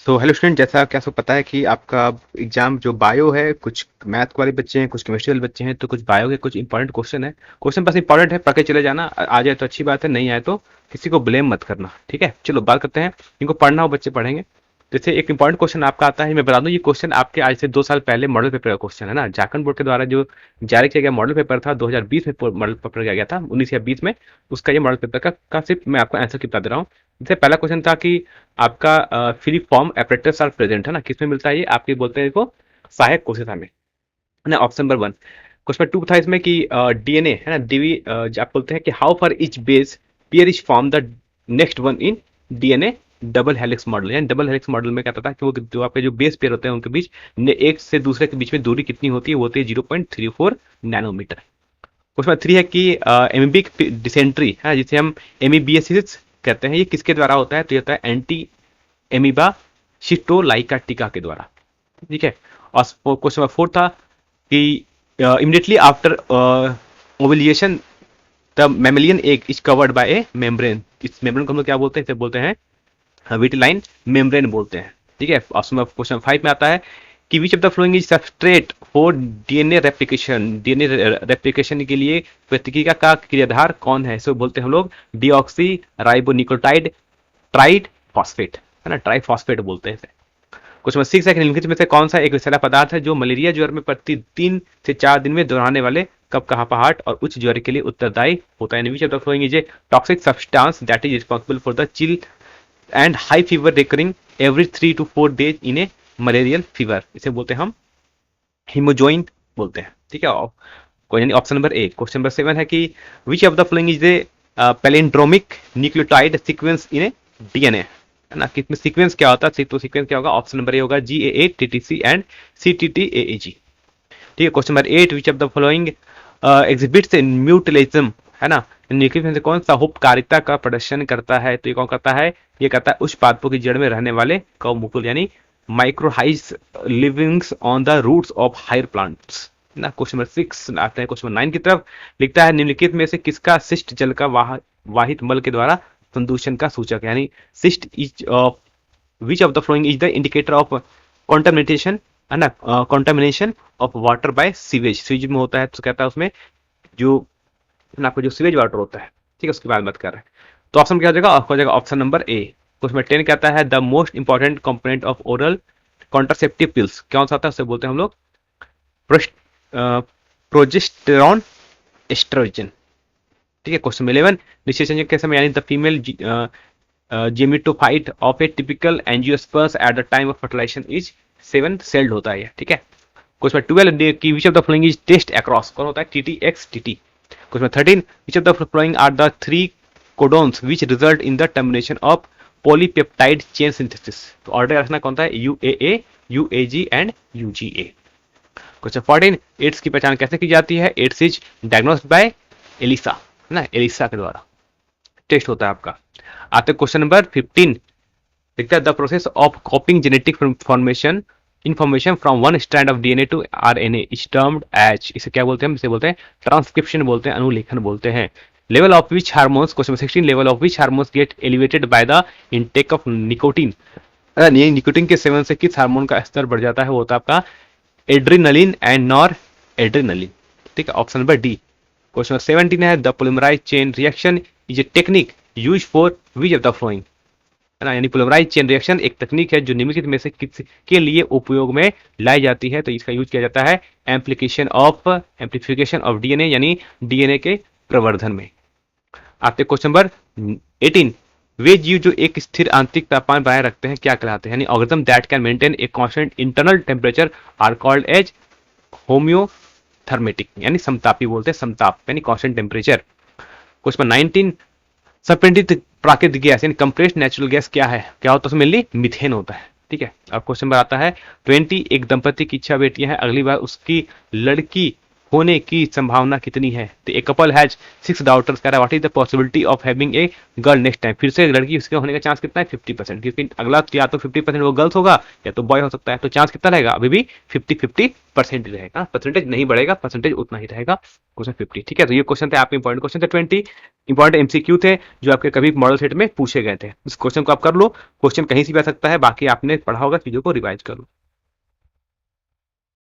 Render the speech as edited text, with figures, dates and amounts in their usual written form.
तो hello student, जैसा कि आपको पता है कि आपका एग्जाम जो बायो है, कुछ मैथ वाले बच्चे हैं, कुछ केमिस्ट्री वाले बच्चे हैं, तो कुछ बायो के कुछ इंपॉर्टेंट क्वेश्चन है। क्वेश्चन बस इंपॉर्टेंट है, पढ़ के चले जाना। आ जाए तो अच्छी बात है, नहीं आए तो किसी को ब्लेम मत करना। ठीक है, चलो बात करते हैं। इनको पढ़ना हो बच्चे पढ़ेंगे। जैसे एक इंपॉर्टेंट क्वेश्चन आपका आता है, मैं बता दूं ये क्वेश्चन आपके आज से 2 साल पहले मॉडल पेपर का क्वेश्चन है ना। झारखंड बोर्ड के द्वारा जो जारी किया गया मॉडल पेपर था 2020 में, मॉडल पेपर किया गया था 19 या 20 में। उसका ये मॉडल पेपर का सिर्फ मैं आपको आंसर की बता दे रहा हूँ। जैसे पहला क्वेश्चन था कि आपका free form apparatus are present है ना, किसमें मिलता है ये, आपके बोलते हैं इसको सहायक कोशिका में, है ना। Option number one. Question two था इसमें कि डीएनए है ना, डीवी आप बोलते हैं कि how for each base pair is form the next one in DNA double helix model. यानी डबल हेलिक्स मॉडल में क्या होता है कि वो जो आपके जो बेस पेयर होते हैं उनके बीच एक से दूसरे के बीच में दूरी कितनी होती है, वो होती है 0.34 नैनोमीटर। क्वेश्चन थ्री है कि एमीबिक डिसेंट्री है जिसे हम एमीबियसिस कहते हैं, ये किसके द्वारा होता है, तो ये होता है एंटी एमीबा शिस्टोलाइका टीका के द्वारा। ठीक है। और क्वेश्चन नंबर फोर था कि immediately after ovulation the mammalian egg is covered by A membrane. इस मेम्ब्रेन को हम लोग क्या बोलते हैं, इसे बोलते हैं विटिलाइन मेम्ब्रेन बोलते हैं। ठीक है। ऑप्शन क्वेश्चन फाइव में आता है कि विच of the following is substrate for DNA replication. DNA replication के लिए प्रतिक्रिया का क्रियाधार कौन है, इसे बोलते हैं हम लोग डीऑक्सी राइबोन्यूक्लियोटाइड ट्राइड फॉस्फेट, है ना, ट्राई फॉस्फेट बोलते हैं इसे। क्वेश्चन नंबर सिक्स है कि निम्नलिखित में से कौन सा एक विषैला पदार्थ है जो मलेरिया ज्वर में प्रति 3 से 4 दिन में दोहराने वाले कफ कहापहाट और उच्च ज्वर के लिए उत्तरदायी होता है। विच of the following is a toxic substance that is responsible for the chill and high fever recurring every 3 to 4 days in A malarial fever. इसे बोलते हैं हम हिमोजोइन बोलते हैं। ठीक है। Option number A. Question number seven है कि विच of the following is a palindromic nucleotide sequence in A DNA, है ना, किसमें सीक्वेंस क्या होता है, तो सीक्वेंस क्या होगा, ऑप्शन नंबर ए होगा GAA TTC एंड CTTAAG। ठीक है। Question number eight. Which of the following exhibits mutualism, है ना, निम्नलिखित में से कौन सा उपकारिता का प्रदर्शन करता है, तो ये कौन करता है, ये करता है उच्च पादपों की जड़ में रहने वाले कवमुकुल यानी mycorrhizae livings on the roots of higher plants ना। क्वेश्चन नंबर सिक्स आते हैं क्वेश्चन नंबर नाइन की तरफ। लिखता है निम्नलिखित में से किसका शिष्ट जल का वाहित मल के द्वारा संदूषण का सूचक है, यानी शिष्ट is which of the following is the indicator of contamination, है ना, contamination of water bye sewage. Sewage में होता है तो कहता है उसमें जो आपको जो सीवेज वाटर होता है, ठीक है, उसकी बात मत कर रहे हैं। तो ऑप्शन क्या हो जाएगा, आपको हो जाएगा option number A. Question number 10 कहता है the most important component of oral contraceptive pills कौन सा होता है, उसे बोलते हैं हम लोग प्रोजेस्टेरॉन एस्ट्रोजन। ठीक है। क्वेश्चन 11 निषेचन के समय यानी the female gametophyte of a typical angiosperms at the time of fertilisation is 7 celled होता है। ठीक है। क्वेश्चन 12 की which of the following is test cross कौन होता है, TTX/TT। Question 13 which of the following are the 3 codons which result in the termination of polypeptide chain synthesis. तो order रखना कौन सा है, UAA UAG and UGA। Question 14 AIDS की पहचान कैसे की जाती है, AIDS is diagnosed by ELISA, है ना, एलिसा के द्वारा टेस्ट होता है आपका। आते क्वेश्चन नंबर 15 लिखता है the process of coping genetic formation information from one strand of DNA to RNA is termed as. इसे क्या बोलते हैं, इसे बोलते हैं ट्रांसक्रिप्शन बोलते हैं, अनुलेखन बोलते हैं। Level of which hormones, question 16 level of which hormones get elevated by the intake of nicotine. Nicotine के सेवन से किस हार्मोन का स्तर बढ़ जाता है, वो होता है आपका एड्रीनलिन एंड नॉर एड्रीनलिन। ठीक है। Option number D. क्वेश्चन 17 है the polymerise chain reaction is a technique use for which of the flowing, है ना, यानी पोलिमराइज चेन रिएक्शन एक तकनीक है जो निम्नलिखित में से किस के लिए उपयोग में लाई जाती है, तो इसका यूज किया जाता है एम्प्लीफिकेशन ऑफ डीएनए यानी डीएनए के प्रवर्धन में। आते क्वेश्चन नंबर 18 वे जीव जो एक स्थिर आंतरिक तापमान बनाए रखते हैं क्या कहलाते हैं, यानी organism that can maintain a constant internal temperature are called as homeothermic, यानी समतापी बोलते हैं, समताप यानी कांस्टेंट टेम्परेचर। क्वेश्चन 19 सप्रेंटित प्राकृतिक गैस यानी कंप्रेस्ड नेचुरल गैस क्या है, क्या होता है उसमें, मेनली मिथेन होता है। ठीक है। अब क्वेश्चन पर आता है 20 एक दंपति की 6 बेटियां हैं, अगली बार उसकी लड़की होने की संभावना कितनी है? तो ए कपल हैज 6 डॉटर्स, कह रहा है what is the possibility of having a girl next time, फिर से लड़की उसके होने का चांस कितना है? 50%, क्योंकि अगला या तो 50% वो गर्ल्स होगा या तो बॉय हो सकता है, तो चांस कितना रहेगा? अभी भी 50-50% रहेगा, परसेंटेज नहीं बढ़ेगा, परसेंटेज उतना ही रहेगा, क्वेश्चन 50। ठीक है, तो ये क्वेश्चन थे आपके इंपॉर्टेंट क्वेश्चन थे 20 इंपॉर्टेंट एमसीक्यू थे जो आपके कभी मॉडल सेट में पूछे गए थे। इस क्वेश्चन को आप कर लो, क्वेश्चन कहीं से भी आ सकता है, बाकी आपने पढ़ा होगा, चीजों को रिवाइज कर लो।